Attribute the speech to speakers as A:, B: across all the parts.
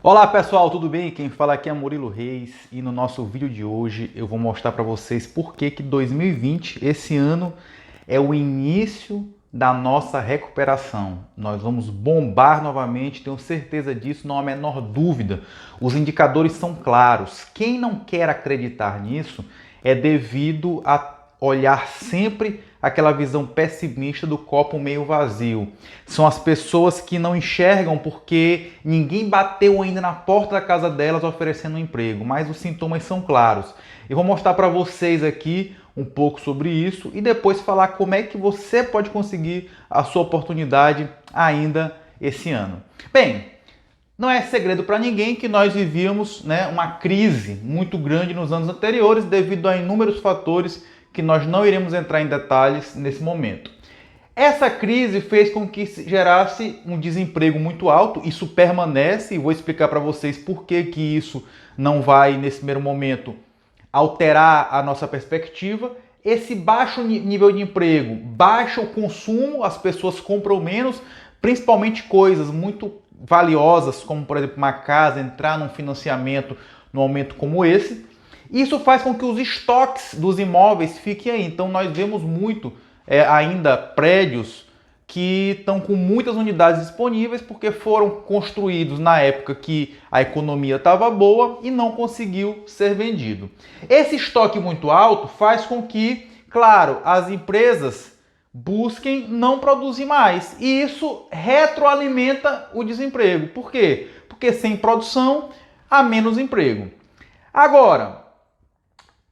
A: Olá pessoal, tudo bem? Quem fala aqui é Murilo Reis e no nosso vídeo de hoje eu vou mostrar para vocês por que 2020, esse ano, é o início da nossa recuperação. Nós vamos bombar novamente, tenho certeza disso, não há a menor dúvida. Os indicadores são claros. Quem não quer acreditar nisso é devido a olhar sempre aquela visão pessimista do copo meio vazio. São as pessoas que não enxergam porque ninguém bateu ainda na porta da casa delas oferecendo um emprego, mas os sintomas são claros. Eu vou mostrar para vocês aqui um pouco sobre isso e depois falar como é que você pode conseguir a sua oportunidade ainda esse ano. Bem, não é segredo para ninguém que nós vivíamos, uma crise muito grande nos anos anteriores devido a inúmeros fatores que nós não iremos entrar em detalhes nesse momento. Essa crise fez com que gerasse um desemprego muito alto, isso permanece e vou explicar para vocês por que isso não vai, nesse primeiro momento, alterar a nossa perspectiva. Esse baixo nível de emprego, baixa o consumo, as pessoas compram menos, principalmente coisas muito valiosas, como por exemplo uma casa, entrar num financiamento num momento como esse. Isso faz com que os estoques dos imóveis fiquem aí. Então nós vemos muito ainda prédios que estão com muitas unidades disponíveis porque foram construídos na época que a economia estava boa e não conseguiu ser vendido. Esse estoque muito alto faz com que, claro, as empresas busquem não produzir mais e isso retroalimenta o desemprego. Por quê? Porque sem produção há menos emprego. Agora,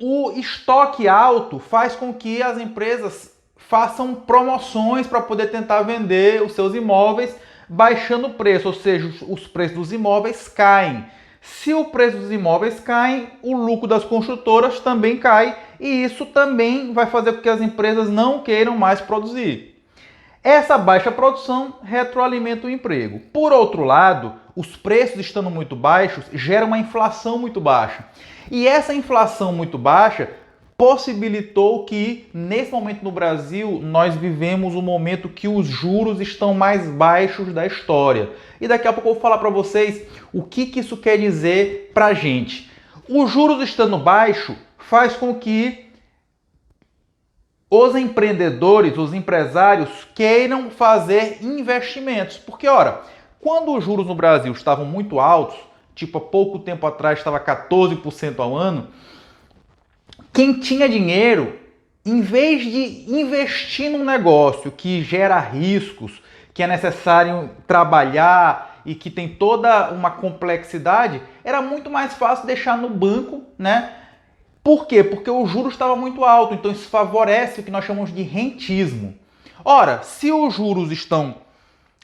A: o estoque alto faz com que as empresas façam promoções para poder tentar vender os seus imóveis baixando o preço, ou seja, os preços dos imóveis caem. Se o preço dos imóveis cai, o lucro das construtoras também cai e isso também vai fazer com que as empresas não queiram mais produzir. Essa baixa produção retroalimenta o emprego. Por outro lado, os preços estando muito baixos geram uma inflação muito baixa. E essa inflação muito baixa possibilitou que, nesse momento no Brasil, nós vivemos um momento que os juros estão mais baixos da história. E daqui a pouco eu vou falar para vocês o que isso quer dizer para a gente. Os juros estando baixo faz com que os empreendedores, os empresários queiram fazer investimentos. Porque, ora, quando os juros no Brasil estavam muito altos, tipo há pouco tempo atrás estava 14% ao ano, quem tinha dinheiro, em vez de investir num negócio que gera riscos, que é necessário trabalhar e que tem toda uma complexidade, era muito mais fácil deixar no banco, né? Por quê? Porque o juro estava muito alto, então isso favorece o que nós chamamos de rentismo. Ora, se os juros estão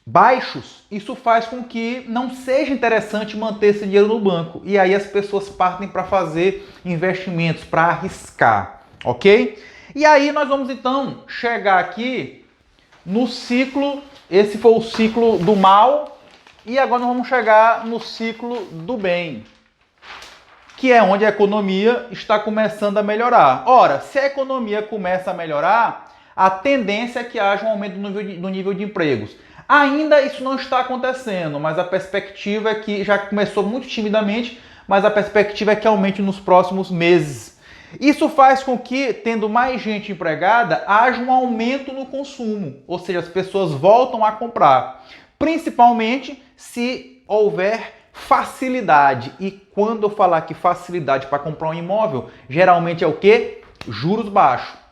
A: baixos, isso faz com que não seja interessante manter esse dinheiro no banco. E aí as pessoas partem para fazer investimentos, para arriscar, ok? E aí nós vamos então chegar aqui no ciclo, esse foi o ciclo do mal, e agora nós vamos chegar no ciclo do bem, que é onde a economia está começando a melhorar. Ora, se a economia começa a melhorar, a tendência é que haja um aumento do nível de empregos. Ainda isso não está acontecendo, mas a perspectiva é que já começou muito timidamente, mas a perspectiva é que aumente nos próximos meses. Isso faz com que, tendo mais gente empregada, haja um aumento no consumo, ou seja, as pessoas voltam a comprar, principalmente se houver facilidade. E quando eu falar que facilidade para comprar um imóvel, geralmente é o quê? Juros baixos.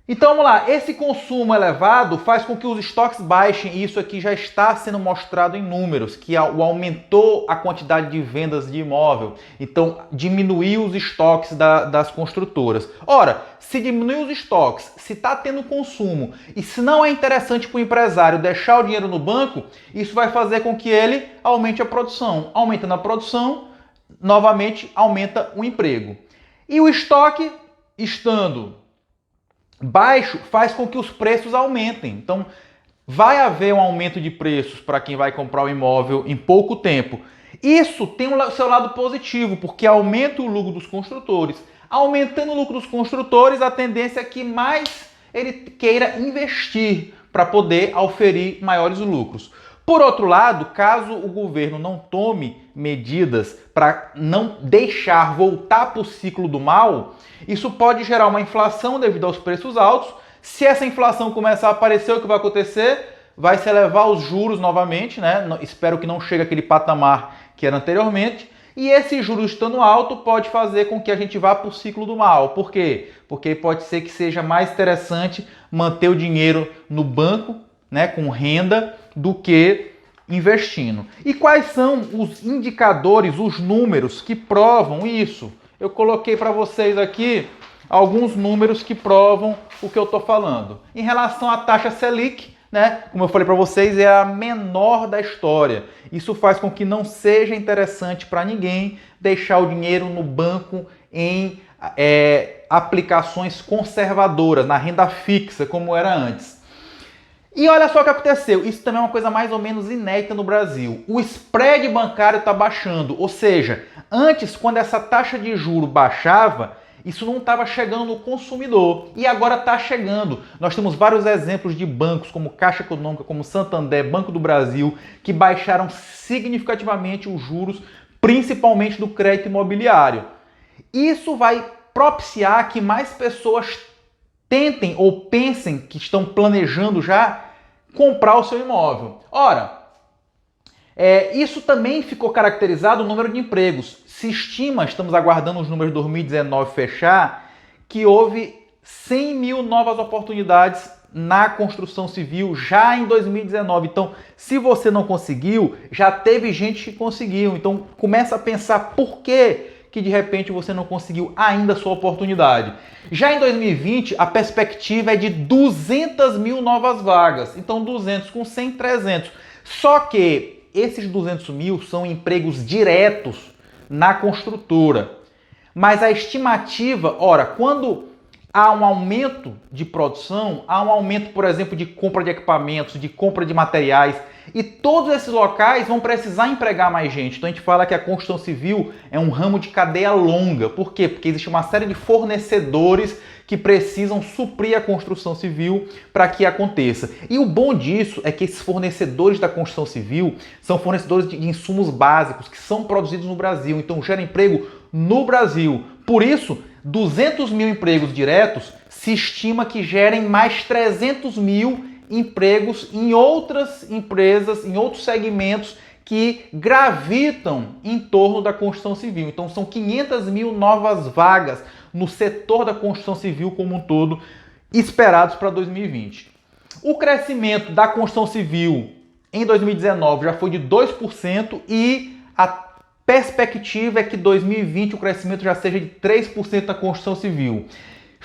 A: Então vamos lá, esse consumo elevado faz com que os estoques baixem e isso aqui já está sendo mostrado em números, que aumentou a quantidade de vendas de imóvel, então diminuiu os estoques das construtoras. Ora, se diminuir os estoques, se está tendo consumo e se não é interessante para o empresário deixar o dinheiro no banco, isso vai fazer com que ele aumente a produção. Aumentando a produção, novamente aumenta o emprego. E o estoque estando baixo faz com que os preços aumentem. Então, vai haver um aumento de preços para quem vai comprar o imóvel em pouco tempo. Isso tem o seu lado positivo, porque aumenta o lucro dos construtores. Aumentando o lucro dos construtores, a tendência é que mais ele queira investir para poder auferir maiores lucros. Por outro lado, caso o governo não tome medidas para não deixar voltar para o ciclo do mal, isso pode gerar uma inflação devido aos preços altos. Se essa inflação começar a aparecer, o que vai acontecer? Vai se elevar os juros novamente, né? Espero que não chegue àquele patamar que era anteriormente. E esse juros estando alto pode fazer com que a gente vá para o ciclo do mal. Por quê? Porque pode ser que seja mais interessante manter o dinheiro no banco, né, com renda, do que investindo. E quais são os indicadores, os números que provam isso? Eu coloquei para vocês aqui alguns números que provam o que eu estou falando. Em relação à taxa Selic, né, como eu falei para vocês, é a menor da história. Isso faz com que não seja interessante para ninguém deixar o dinheiro no banco em aplicações conservadoras, na renda fixa, como era antes. E olha só o que aconteceu, isso também é uma coisa mais ou menos inédita no Brasil. O spread bancário está baixando, ou seja, antes, quando essa taxa de juro baixava, isso não estava chegando no consumidor e agora está chegando. Nós temos vários exemplos de bancos como Caixa Econômica, como Santander, Banco do Brasil, que baixaram significativamente os juros, principalmente do crédito imobiliário. Isso vai propiciar que mais pessoas tentem ou pensem que estão planejando já comprar o seu imóvel. Ora, isso também ficou caracterizado no número de empregos. Se estima, estamos aguardando os números de 2019 fechar, que houve 100 mil novas oportunidades na construção civil já em 2019. Então, se você não conseguiu, já teve gente que conseguiu. Então, começa a pensar por que de repente você não conseguiu ainda a sua oportunidade. Já em 2020, a perspectiva é de 200 mil novas vagas. Então, 200 com 100, 300. Só que esses 200 mil são empregos diretos na construtora. Mas a estimativa, ora, quando há um aumento de produção, há um aumento, por exemplo, de compra de equipamentos, de compra de materiais, e todos esses locais vão precisar empregar mais gente. Então a gente fala que a construção civil é um ramo de cadeia longa. Por quê? Porque existe uma série de fornecedores que precisam suprir a construção civil para que aconteça. E o bom disso é que esses fornecedores da construção civil são fornecedores de insumos básicos que são produzidos no Brasil. Então gera emprego no Brasil. Por isso, 200 mil empregos diretos se estima que gerem mais 300 mil empregos em outras empresas, em outros segmentos que gravitam em torno da construção civil. Então são 500 mil novas vagas no setor da construção civil como um todo esperados para 2020. O crescimento da construção civil em 2019 já foi de 2% e a perspectiva é que 2020 o crescimento já seja de 3% da construção civil.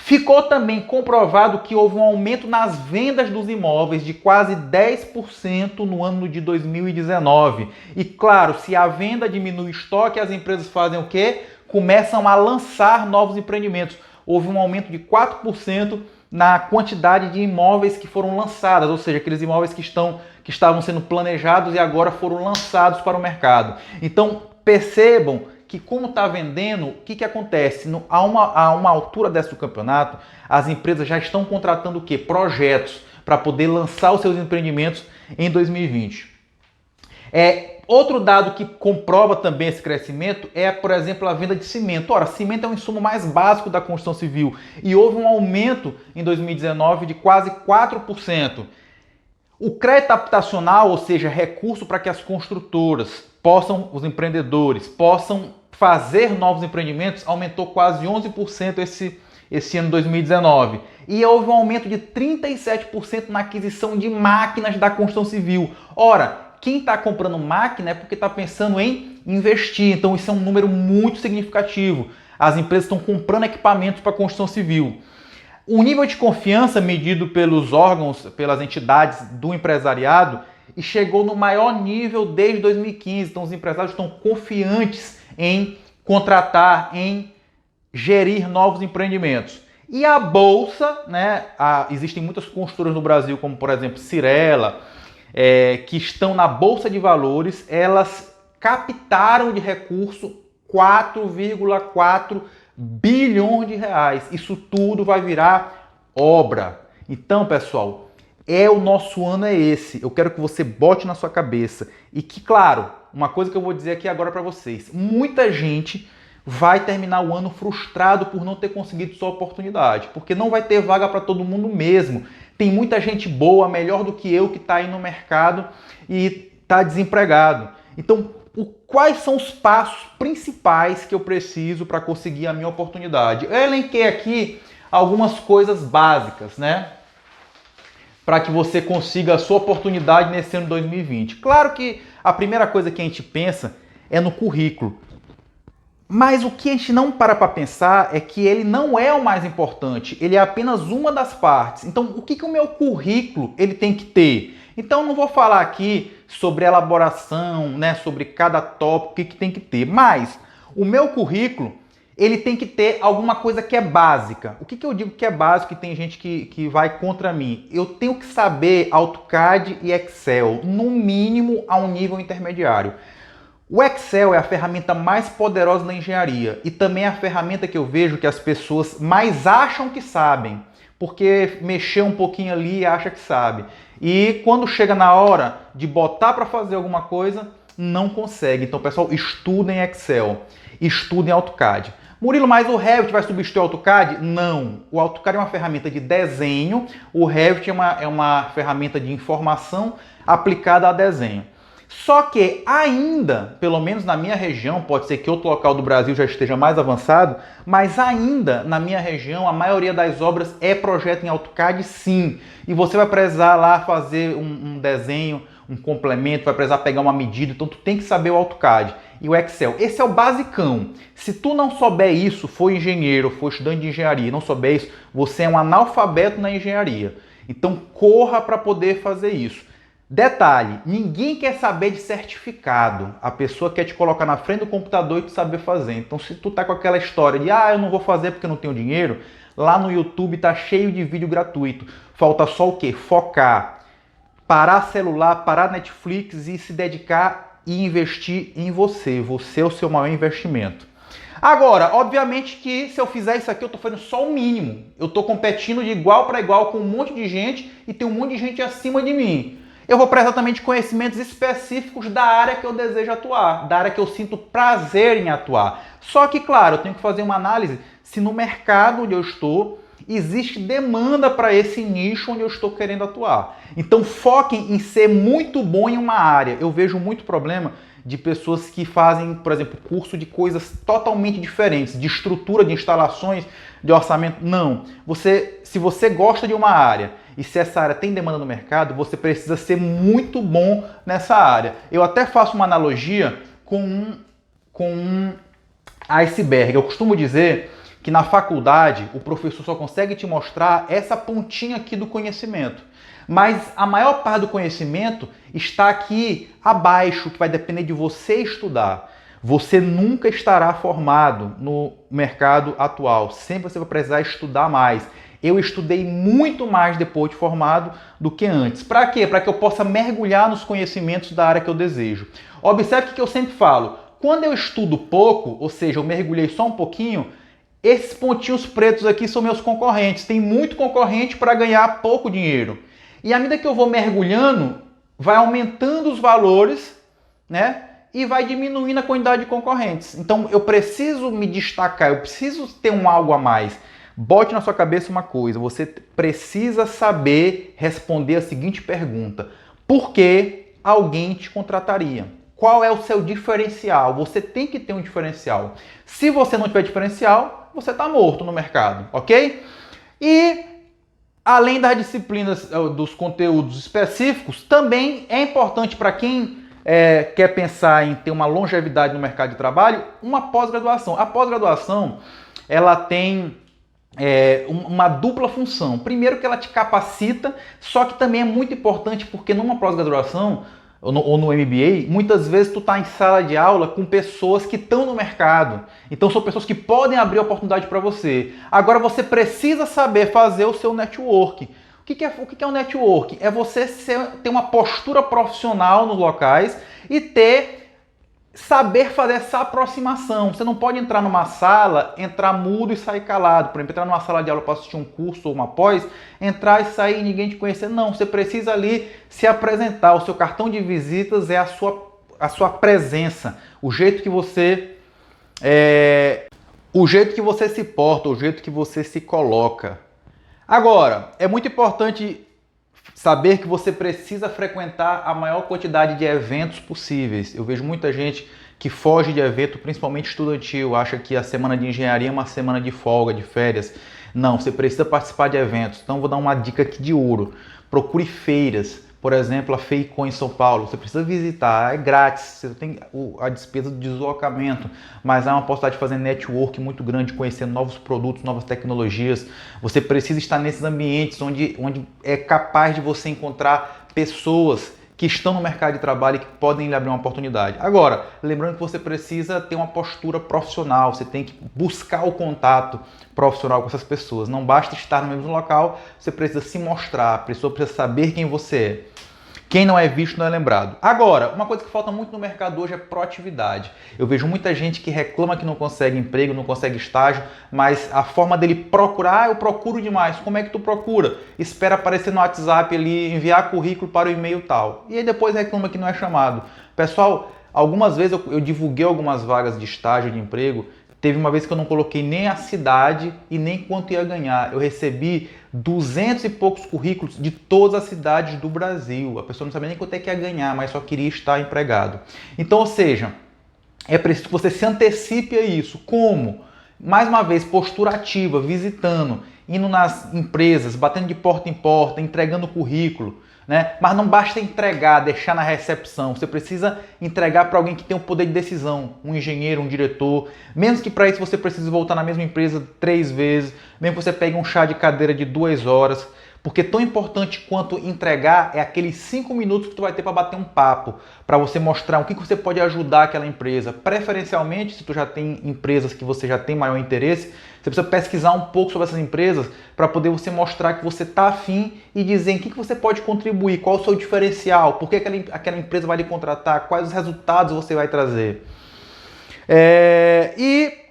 A: Ficou também comprovado que houve um aumento nas vendas dos imóveis de quase 10% no ano de 2019. E claro, se a venda diminui o estoque, as empresas fazem o quê? Começam a lançar novos empreendimentos. Houve um aumento de 4% na quantidade de imóveis que foram lançados, ou seja, aqueles imóveis que estavam sendo planejados e agora foram lançados para o mercado. Então, percebam que como está vendendo, o que acontece? A uma altura dessa do campeonato, as empresas já estão contratando o quê? Projetos para poder lançar os seus empreendimentos em 2020. Outro dado que comprova também esse crescimento é, por exemplo, a venda de cimento. Ora, cimento é um insumo mais básico da construção civil e houve um aumento em 2019 de quase 4%. O crédito habitacional, ou seja, recurso para que as construtoras os empreendedores possam fazer novos empreendimentos, aumentou quase 11% esse ano 2019. E houve um aumento de 37% na aquisição de máquinas da construção civil. Ora, quem está comprando máquina é porque está pensando em investir. Então isso é um número muito significativo. As empresas estão comprando equipamentos para a construção civil. O nível de confiança medido pelos órgãos, pelas entidades do empresariado, e chegou no maior nível desde 2015. Então os empresários estão confiantes em contratar, em gerir novos empreendimentos. E a Bolsa, né? Existem muitas construtoras no Brasil, como por exemplo Cyrela, que estão na Bolsa de Valores, elas captaram de recurso 4,4 bilhões de reais. Isso tudo vai virar obra. Então, pessoal, o nosso ano é esse. Eu quero que você bote na sua cabeça. E que, claro, uma coisa que eu vou dizer aqui agora para vocês. Muita gente vai terminar o ano frustrado por não ter conseguido sua oportunidade. Porque não vai ter vaga para todo mundo mesmo. Tem muita gente boa, melhor do que eu, que está aí no mercado e está desempregado. Então, quais são os passos principais que eu preciso para conseguir a minha oportunidade? Eu elenquei aqui algumas coisas básicas, né? Para que você consiga a sua oportunidade nesse ano de 2020. Claro que a primeira coisa que a gente pensa é no currículo. Mas o que a gente não para pensar é que ele não é o mais importante, ele é apenas uma das partes. Então, o que o meu currículo ele tem que ter? Então, eu não vou falar aqui sobre elaboração, né, sobre cada tópico, o que tem que ter. Mas o meu currículo, ele tem que ter alguma coisa que é básica. O que eu digo que é básico e tem gente que vai contra mim? Eu tenho que saber AutoCAD e Excel, no mínimo a um nível intermediário. O Excel é a ferramenta mais poderosa da engenharia e também é a ferramenta que eu vejo que as pessoas mais acham que sabem, porque mexer um pouquinho ali e acha que sabe. E quando chega na hora de botar para fazer alguma coisa, não consegue. Então, pessoal, estudem Excel, estudem AutoCAD. Murilo, mas o Revit vai substituir o AutoCAD? Não. O AutoCAD é uma ferramenta de desenho, o Revit é uma ferramenta de informação aplicada a desenho. Só que ainda, pelo menos na minha região, pode ser que outro local do Brasil já esteja mais avançado, mas ainda na minha região a maioria das obras é projeto em AutoCAD, sim. E você vai precisar lá fazer um desenho, um complemento, vai precisar pegar uma medida, então tu tem que saber o AutoCAD e o Excel. Esse é o basicão. Se tu não souber isso, for engenheiro, for estudante de engenharia e não souber isso, você é um analfabeto na engenharia. Então corra para poder fazer isso. Detalhe, ninguém quer saber de certificado. A pessoa quer te colocar na frente do computador e tu saber fazer. Então, se tu tá com aquela história de eu não vou fazer porque não tenho dinheiro, lá no YouTube tá cheio de vídeo gratuito. Falta só o quê? Focar. Parar celular, parar Netflix e se dedicar e investir em você. Você é o seu maior investimento. Agora, obviamente que se eu fizer isso aqui, eu tô fazendo só o mínimo. Eu tô competindo de igual para igual com um monte de gente e tem um monte de gente acima de mim. Eu vou precisar também de conhecimentos específicos da área que eu desejo atuar, da área que eu sinto prazer em atuar. Só que, claro, eu tenho que fazer uma análise se no mercado onde eu estou existe demanda para esse nicho onde eu estou querendo atuar. Então foquem em ser muito bom em uma área. Eu vejo muito problema de pessoas que fazem, por exemplo, curso de coisas totalmente diferentes, de estrutura, de instalações, de orçamento. Não. Se você gosta de uma área e se essa área tem demanda no mercado, você precisa ser muito bom nessa área. Eu até faço uma analogia com um iceberg. Eu costumo dizer que na faculdade o professor só consegue te mostrar essa pontinha aqui do conhecimento. Mas a maior parte do conhecimento está aqui abaixo, que vai depender de você estudar. Você nunca estará formado no mercado atual. Sempre você vai precisar estudar mais. Eu estudei muito mais depois de formado do que antes. Para quê? Para que eu possa mergulhar nos conhecimentos da área que eu desejo. Observe o que eu sempre falo. Quando eu estudo pouco, ou seja, eu mergulhei só um pouquinho, esses pontinhos pretos aqui são meus concorrentes. Tem muito concorrente para ganhar pouco dinheiro. E à medida que eu vou mergulhando, vai aumentando os valores, né? E vai diminuindo a quantidade de concorrentes. Então eu preciso me destacar, eu preciso ter um algo a mais. Bote na sua cabeça uma coisa, você precisa saber responder a seguinte pergunta: por que alguém te contrataria? Qual é o seu diferencial? Você tem que ter um diferencial. Se você não tiver diferencial, você está morto no mercado, ok? E além das disciplinas, dos conteúdos específicos, também é importante para quem quer pensar em ter uma longevidade no mercado de trabalho, uma pós-graduação. A pós-graduação, ela tem uma dupla função. Primeiro que ela te capacita, só que também é muito importante porque numa pós-graduação ou no MBA, muitas vezes tu tá em sala de aula com pessoas que estão no mercado. Então são pessoas que podem abrir oportunidade para você. Agora você precisa saber fazer o seu network. O que é um network? É você ter uma postura profissional nos locais e saber fazer essa aproximação. Você não pode entrar numa sala, entrar mudo e sair calado. Por exemplo, entrar numa sala de aula para assistir um curso ou uma pós, entrar e sair e ninguém te conhecer. Não, você precisa ali se apresentar. O seu cartão de visitas é a sua presença, o jeito que você se porta, o jeito que você se coloca. Agora, é muito importante saber que você precisa frequentar a maior quantidade de eventos possíveis. Eu vejo muita gente que foge de evento, principalmente estudantil, acha que a semana de engenharia é uma semana de folga, de férias. Não, você precisa participar de eventos. Então vou dar uma dica aqui de ouro. Procure feiras. Por exemplo, a FEICON em São Paulo, você precisa visitar, é grátis, você tem a despesa do deslocamento, mas há uma possibilidade de fazer network muito grande, conhecer novos produtos, novas tecnologias. Você precisa estar nesses ambientes onde é capaz de você encontrar pessoas que estão no mercado de trabalho e que podem lhe abrir uma oportunidade. Agora, lembrando que você precisa ter uma postura profissional, você tem que buscar o contato profissional com essas pessoas. Não basta estar no mesmo local, você precisa se mostrar, a pessoa precisa saber quem você é. Quem não é visto não é lembrado. Agora, uma coisa que falta muito no mercado hoje é proatividade. Eu vejo muita gente que reclama que não consegue emprego, não consegue estágio, mas a forma dele procurar, eu procuro demais. Como é que tu procura? Espera aparecer no WhatsApp ali, enviar currículo para o e-mail tal. E aí depois reclama que não é chamado. Pessoal, algumas vezes eu divulguei algumas vagas de estágio, de emprego. Teve uma vez que eu não coloquei nem a cidade e nem quanto ia ganhar. Eu recebi 200 e poucos currículos de todas as cidades do Brasil. A pessoa não sabia nem quanto é que ia ganhar, mas só queria estar empregado. Então, ou seja, é preciso que você se antecipe a isso. Como? Mais uma vez, postura ativa, visitando, indo nas empresas, batendo de porta em porta, entregando currículo. Né? Mas não basta entregar, deixar na recepção. Você precisa entregar para alguém que tem um poder de decisão, um engenheiro, um diretor. Mesmo que para isso você precise voltar na mesma empresa 3 vezes, mesmo que você pegue um chá de cadeira de 2 horas. Porque tão importante quanto entregar é aqueles 5 minutos que tu vai ter para bater um papo, para você mostrar o que você pode ajudar aquela empresa. Preferencialmente, se tu já tem empresas que você já tem maior interesse, você precisa pesquisar um pouco sobre essas empresas para poder você mostrar que você está afim e dizer em que você pode contribuir, qual o seu diferencial, por que aquela empresa vai lhe contratar, quais os resultados você vai trazer.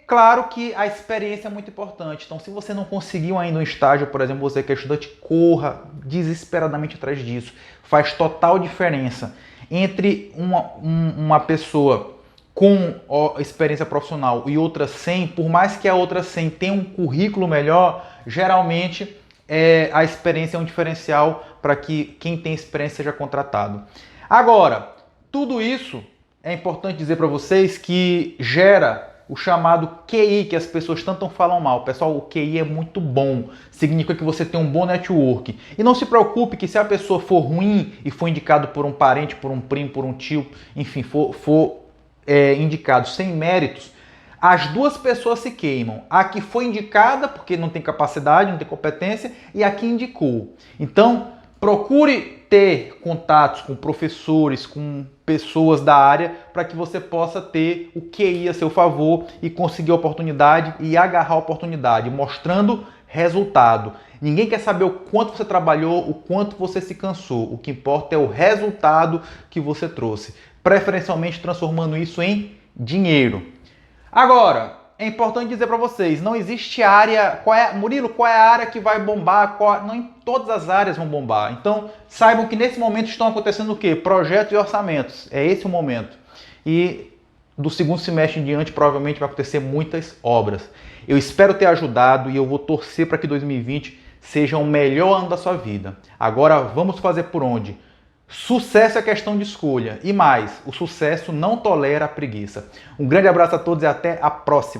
A: Claro que a experiência é muito importante. Então, se você não conseguiu ainda um estágio, por exemplo, você que é estudante, corra desesperadamente atrás disso. Faz total diferença entre uma pessoa com experiência profissional e outra sem. Por mais que a outra sem tenha um currículo melhor, geralmente a experiência é um diferencial para que quem tem experiência seja contratado. Agora, tudo isso é importante dizer para vocês que gera o chamado QI, que as pessoas tanto falam mal. Pessoal, o QI é muito bom. Significa que você tem um bom network. E não se preocupe que se a pessoa for ruim e for indicado por um parente, por um primo, por um tio, enfim, for indicado sem méritos, as duas pessoas se queimam. A que foi indicada porque não tem capacidade, não tem competência, e a que indicou. Então, procure ter contatos com professores, com pessoas da área, para que você possa ter o QI a seu favor e conseguir a oportunidade e agarrar a oportunidade, mostrando resultado. Ninguém quer saber o quanto você trabalhou, o quanto você se cansou. O que importa é o resultado que você trouxe, preferencialmente transformando isso em dinheiro. Agora, é importante dizer para vocês, não existe área... Murilo, qual é a área que vai bombar? Não, todas as áreas vão bombar. Então, saibam que nesse momento estão acontecendo o quê? Projetos e orçamentos. É esse o momento. E do segundo semestre em diante, provavelmente vai acontecer muitas obras. Eu espero ter ajudado e eu vou torcer para que 2020 seja o melhor ano da sua vida. Agora, vamos fazer por onde? Sucesso é questão de escolha. E mais, o sucesso não tolera a preguiça. Um grande abraço a todos e até a próxima.